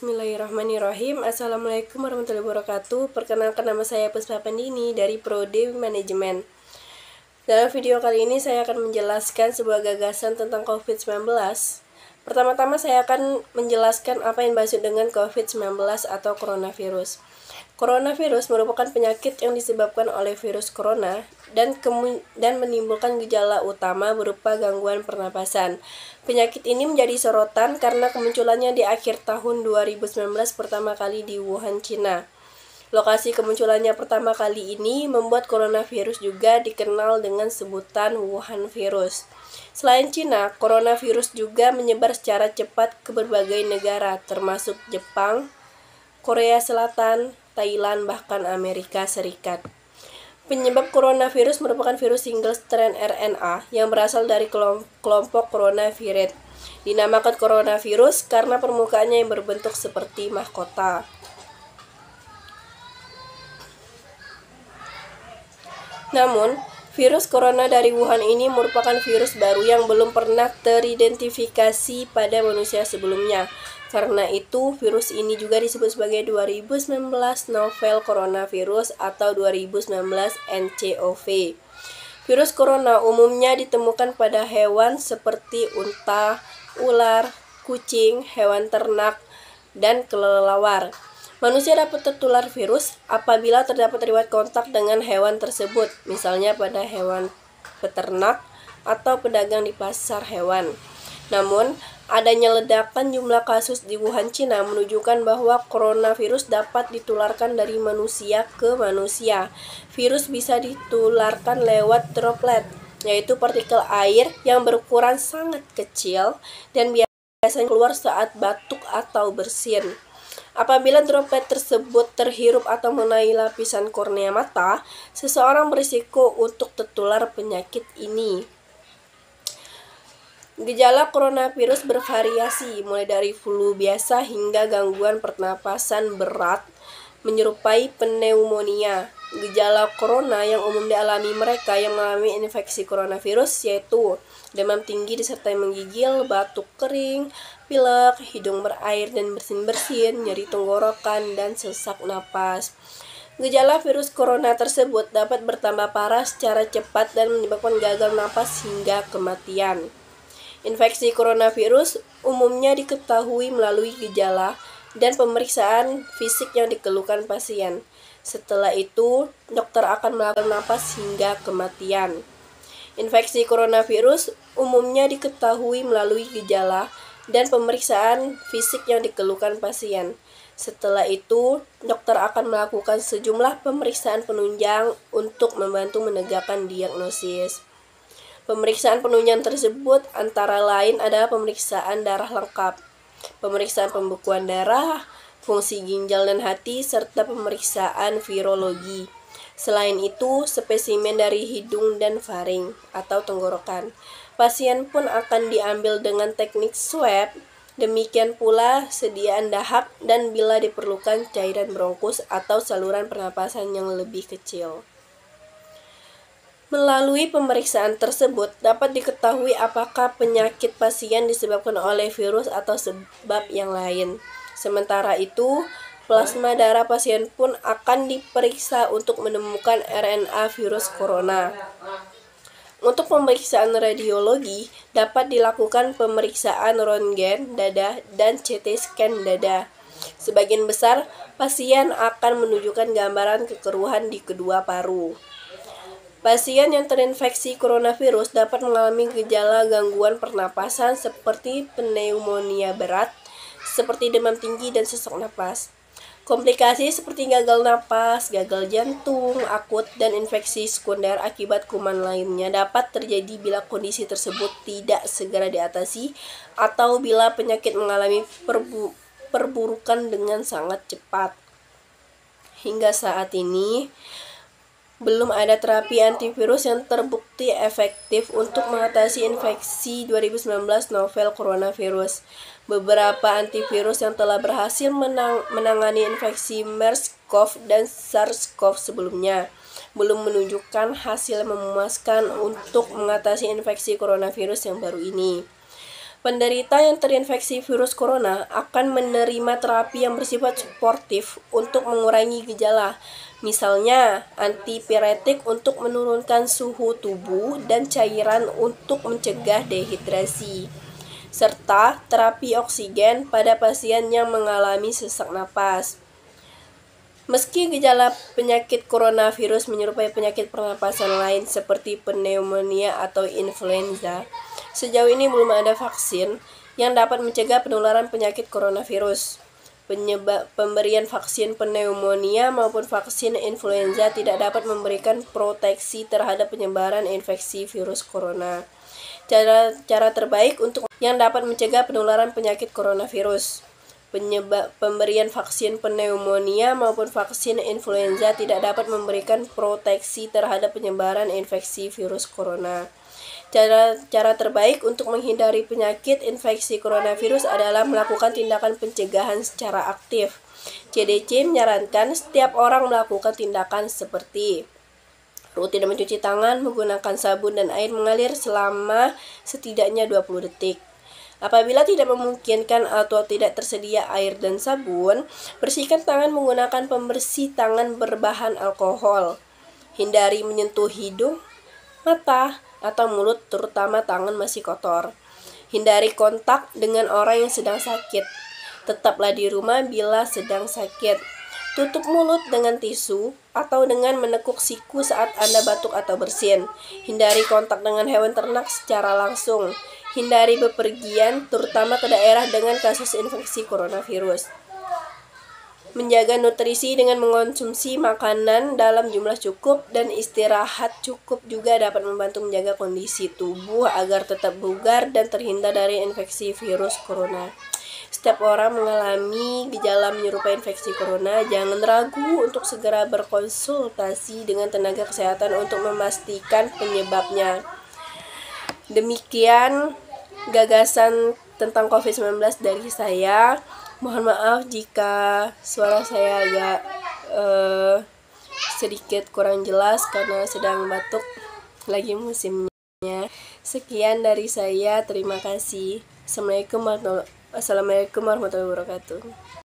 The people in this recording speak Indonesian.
Bismillahirrahmanirrahim. Assalamualaikum warahmatullahi wabarakatuh. Perkenalkan, nama saya Puspa Pandini dari Prodi Manajemen. Dalam video kali ini saya akan menjelaskan sebuah gagasan tentang COVID-19. Pertama-tama saya akan menjelaskan apa yang dimaksud dengan COVID-19 atau coronavirus. Coronavirus merupakan penyakit yang disebabkan oleh virus corona dan menimbulkan gejala utama berupa gangguan pernapasan. Penyakit ini menjadi sorotan karena kemunculannya di akhir tahun 2019 pertama kali di Wuhan, Cina. Lokasi kemunculannya pertama kali ini membuat coronavirus juga dikenal dengan sebutan Wuhan virus. Selain Cina, coronavirus juga menyebar secara cepat ke berbagai negara, termasuk Jepang, Korea Selatan, Thailand, bahkan Amerika Serikat. Penyebab coronavirus merupakan virus single strand RNA yang berasal dari kelompok coronavirus. Dinamakan coronavirus karena permukaannya yang berbentuk seperti mahkota. Namun, virus corona dari Wuhan ini merupakan virus baru yang belum pernah teridentifikasi pada manusia sebelumnya. Karena itu, virus ini juga disebut sebagai 2019 novel coronavirus atau 2019 nCoV. Virus corona umumnya ditemukan pada hewan seperti unta, ular, kucing, hewan ternak, dan kelelawar. Manusia dapat tertular virus apabila terdapat riwayat kontak dengan hewan tersebut, misalnya pada hewan peternak atau pedagang di pasar hewan. Namun, adanya ledakan jumlah kasus di Wuhan, Cina menunjukkan bahwa coronavirus dapat ditularkan dari manusia ke manusia. Virus bisa ditularkan lewat droplet, yaitu partikel air yang berukuran sangat kecil dan biasanya keluar saat batuk atau bersin. Apabila droplet tersebut terhirup atau mengenai lapisan kornea mata, seseorang berisiko untuk tertular penyakit ini. Gejala coronavirus bervariasi, mulai dari flu biasa hingga gangguan pernapasan berat menyerupai pneumonia. Gejala corona yang umum dialami mereka yang mengalami infeksi coronavirus yaitu demam tinggi disertai menggigil, batuk kering, pilek, hidung berair dan bersin-bersin, nyeri tenggorokan, dan sesak napas. Gejala virus corona tersebut dapat bertambah parah secara cepat dan menyebabkan gagal napas hingga kematian. Infeksi coronavirus umumnya diketahui melalui gejala dan pemeriksaan fisik yang dikeluhkan pasien. Setelah itu, dokter akan melakukan napas hingga kematian. Infeksi coronavirus umumnya diketahui melalui gejala dan pemeriksaan fisik yang dikeluhkan pasien. Setelah itu, dokter akan melakukan sejumlah pemeriksaan penunjang untuk membantu menegakkan diagnosis. Pemeriksaan penunjang tersebut antara lain adalah pemeriksaan darah lengkap, pemeriksaan pembekuan darah, fungsi ginjal dan hati, serta pemeriksaan virologi. Selain itu, spesimen dari hidung dan faring atau tenggorokan. Pasien pun akan diambil dengan teknik swab, demikian pula sediaan dahak dan bila diperlukan cairan bronkus atau saluran pernapasan yang lebih kecil. Melalui pemeriksaan tersebut dapat diketahui apakah penyakit pasien disebabkan oleh virus atau sebab yang lain. Sementara itu, plasma darah pasien pun akan diperiksa untuk menemukan RNA virus corona. Untuk pemeriksaan radiologi, dapat dilakukan pemeriksaan röntgen dada dan CT scan dada. Sebagian besar pasien akan menunjukkan gambaran kekeruhan di kedua paru. Pasien yang terinfeksi coronavirus dapat mengalami gejala gangguan pernapasan seperti pneumonia berat, seperti demam tinggi dan sesak napas. Komplikasi seperti gagal napas, gagal jantung akut, dan infeksi sekunder akibat kuman lainnya dapat terjadi bila kondisi tersebut tidak segera diatasi atau bila penyakit mengalami perburukan dengan sangat cepat. Hingga saat ini, belum ada terapi antivirus yang terbukti efektif untuk mengatasi infeksi 2019 novel coronavirus. Beberapa antivirus yang telah berhasil menangani infeksi MERS-CoV dan SARS-CoV sebelumnya belum menunjukkan hasil memuaskan untuk mengatasi infeksi coronavirus yang baru ini. Penderita yang terinfeksi virus corona akan menerima terapi yang bersifat suportif untuk mengurangi gejala, misalnya antipiretik untuk menurunkan suhu tubuh dan cairan untuk mencegah dehidrasi, serta terapi oksigen pada pasien yang mengalami sesak napas. Meski gejala penyakit coronavirus menyerupai penyakit pernapasan lain seperti pneumonia atau influenza, sejauh ini belum ada vaksin yang dapat mencegah penularan penyakit coronavirus. Pemberian vaksin pneumonia maupun vaksin influenza tidak dapat memberikan proteksi terhadap penyebaran infeksi virus corona. Cara terbaik untuk yang dapat mencegah penularan penyakit coronavirus. Pemberian vaksin pneumonia maupun vaksin influenza tidak dapat memberikan proteksi terhadap penyebaran infeksi virus corona. Cara terbaik untuk menghindari penyakit infeksi coronavirus adalah melakukan tindakan pencegahan secara aktif. CDC menyarankan setiap orang melakukan tindakan seperti rutin mencuci tangan menggunakan sabun dan air mengalir selama setidaknya 20 detik. Apabila tidak memungkinkan atau tidak tersedia air dan sabun, bersihkan tangan menggunakan pembersih tangan berbahan alkohol. Hindari menyentuh hidung, mata, atau mulut terutama tangan masih kotor. Hindari kontak dengan orang yang sedang sakit. Tetaplah di rumah bila sedang sakit. Tutup mulut dengan tisu atau dengan menekuk siku saat Anda batuk atau bersin. Hindari kontak dengan hewan ternak secara langsung. Hindari bepergian terutama ke daerah dengan kasus infeksi coronavirus. Menjaga nutrisi dengan mengonsumsi makanan dalam jumlah cukup dan istirahat cukup juga dapat membantu menjaga kondisi tubuh agar tetap bugar dan terhindar dari infeksi virus corona. Setiap orang mengalami gejala menyerupai infeksi corona, jangan ragu untuk segera berkonsultasi dengan tenaga kesehatan untuk memastikan penyebabnya. Demikian gagasan tentang COVID-19 dari saya. Mohon maaf jika suara saya agak sedikit kurang jelas karena sedang batuk, lagi musimnya. Sekian dari saya, terima kasih. Assalamualaikum warahmatullahi wabarakatuh.